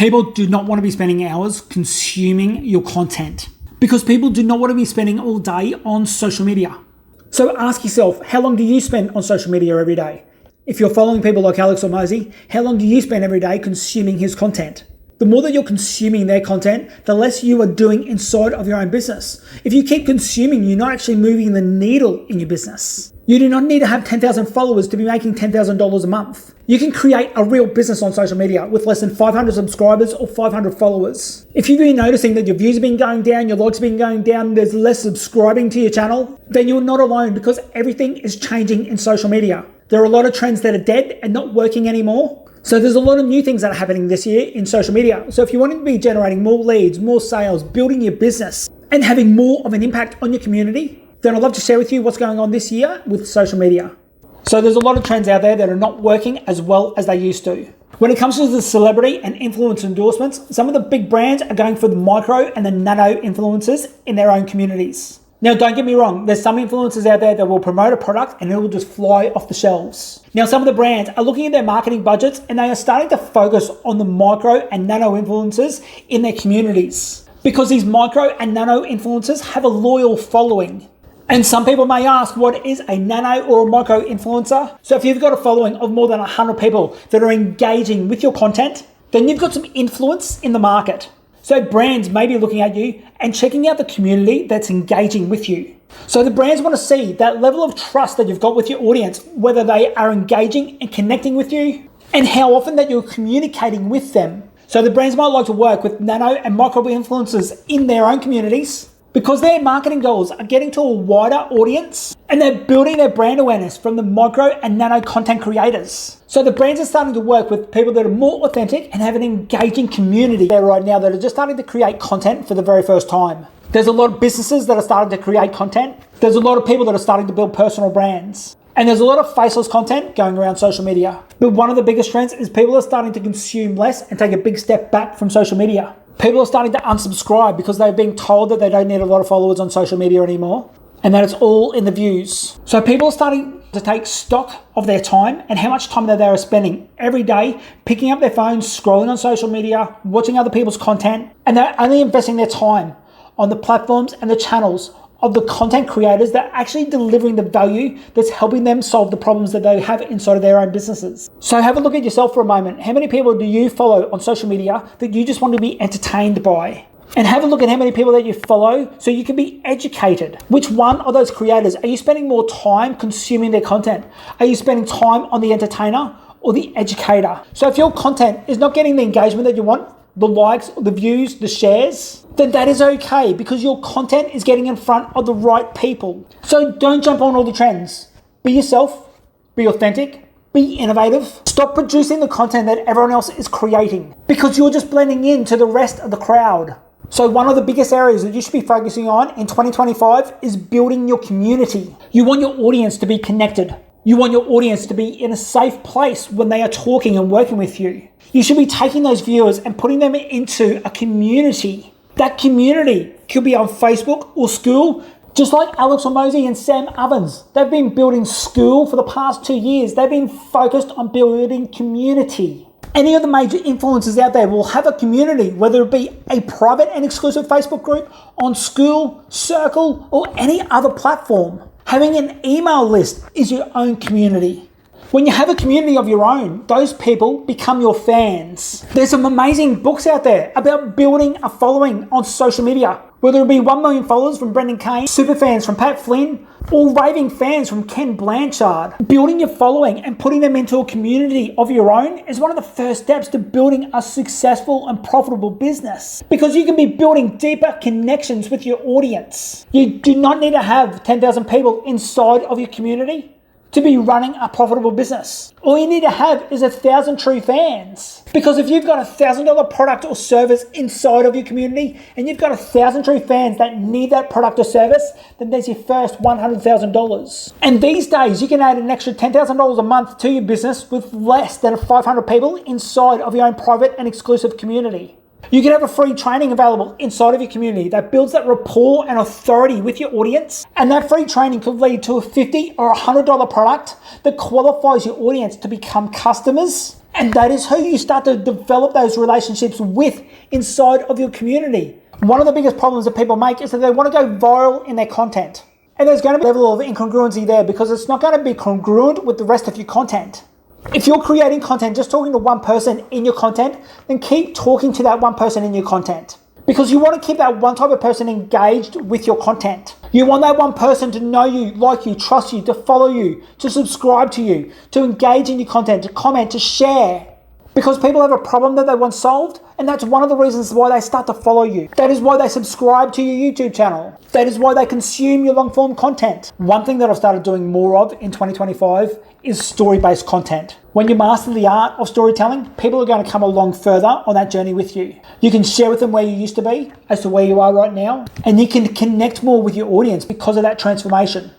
People do not want to be spending hours consuming your content because people do not want to be spending all day on social media. So ask yourself, how long do you spend on social media every day? If you're following people like 𝘿𝙖𝙫𝙗𝙩, how long do you spend every day consuming his content? The more that you're consuming their content, the less you are doing inside of your own business. If you keep consuming, you're not actually moving the needle in your business. You do not need to have 10,000 followers to be making $10,000 a month. You can create a real business on social media with less than 500 subscribers or 500 followers. If you've been noticing that your views have been going down, your likes have been going down, there's less subscribing to your channel, then you're not alone because everything is changing in social media. There are a lot of trends that are dead and not working anymore. So there's a lot of new things that are happening this year in social media. So if you want to be generating more leads, more sales, building your business, and having more of an impact on your community, then I'd love to share with you what's going on this year with social media. So there's a lot of trends out there that are not working as well as they used to. When it comes to the celebrity and influence endorsements, some of the big brands are going for the micro and the nano influencers in their own communities. Now, don't get me wrong, there's some influencers out there that will promote a product and it will just fly off the shelves. Now, some of the brands are looking at their marketing budgets and they are starting to focus on the micro and nano influencers in their communities because these micro and nano influencers have a loyal following. And some people may ask, what is a nano or a micro influencer? So if you've got a following of more than 100 people that are engaging with your content, then you've got some influence in the market. So brands may be looking at you and checking out the community that's engaging with you. So the brands want to see that level of trust that you've got with your audience, whether they are engaging and connecting with you and how often that you're communicating with them. So the brands might like to work with nano and micro influencers in their own communities because their marketing goals are getting to a wider audience and they're building their brand awareness from the micro and nano content creators. So the brands are starting to work with people that are more authentic and have an engaging community there right now that are just starting to create content for the very first time. There's a lot of businesses that are starting to create content. There's a lot of people that are starting to build personal brands. And there's a lot of faceless content going around social media. But one of the biggest trends is people are starting to consume less and take a big step back from social media. People are starting to unsubscribe because they're being told that they don't need a lot of followers on social media anymore and that it's all in the views. So people are starting to take stock of their time and how much time that they are spending every day picking up their phones, scrolling on social media, watching other people's content, and they're only investing their time on the platforms and the channels of the content creators that are actually delivering the value that's helping them solve the problems that they have inside of their own businesses. So have a look at yourself for a moment. How many people do you follow on social media that you just want to be entertained by? And have a look at how many people that you follow so you can be educated. Which one of those creators are you spending more time consuming their content? Are you spending time on the entertainer or the educator? So if your content is not getting the engagement that you want, the likes, the views, the shares, then that is okay because your content is getting in front of the right people. So don't jump on all the trends. Be yourself, be authentic, be innovative. Stop producing the content that everyone else is creating because you're just blending into the rest of the crowd. So one of the biggest areas that you should be focusing on in 2025 is building your community. You want your audience to be connected. You want your audience to be in a safe place when they are talking and working with you. You should be taking those viewers and putting them into a community. That community could be on Facebook or school, just like 𝘿𝙖𝙫𝙗𝙩 and Sam Ovens. They've been building school for the past 2 years. They've been focused on building community. Any of the major influencers out there will have a community, whether it be a private and exclusive Facebook group, on School, Circle, or any other platform. Having an email list is your own community. When you have a community of your own, those people become your fans. There's some amazing books out there about building a following on social media, whether it be 1 million followers from Brendan Kane, super fans from Pat Flynn, or raving fans from Ken Blanchard. Building your following and putting them into a community of your own is one of the first steps to building a successful and profitable business because you can be building deeper connections with your audience. You do not need to have 10,000 people inside of your community to be running a profitable business. All you need to have is 1,000 true fans. Because if you've got a $1,000 product or service inside of your community and you've got 1,000 true fans that need that product or service, then there's your first $100,000. And these days you can add an extra $10,000 a month to your business with less than 500 people inside of your own private and exclusive community. You can have a free training available inside of your community that builds that rapport and authority with your audience. And that free training could lead to a $50 or $100 product that qualifies your audience to become customers And that is who you start to develop those relationships with inside of your community. One of the biggest problems that people make is that they want to go viral in their content. And there's going to be a level of incongruency there because it's not going to be congruent with the rest of your content. If you're creating content, just talking to one person in your content, then keep talking to that one person in your content. Because you want to keep that one type of person engaged with your content. You want that one person to know you, like you, trust you, to follow you, to subscribe to you, to engage in your content, to comment, to share. Because people have a problem that they want solved, and that's one of the reasons why they start to follow you. That is why they subscribe to your YouTube channel. That is why they consume your long-form content. One thing that I've started doing more of in 2025 is story-based content. When you master the art of storytelling, people are going to come along further on that journey with you. You can share with them where you used to be as to where you are right now, and you can connect more with your audience because of that transformation.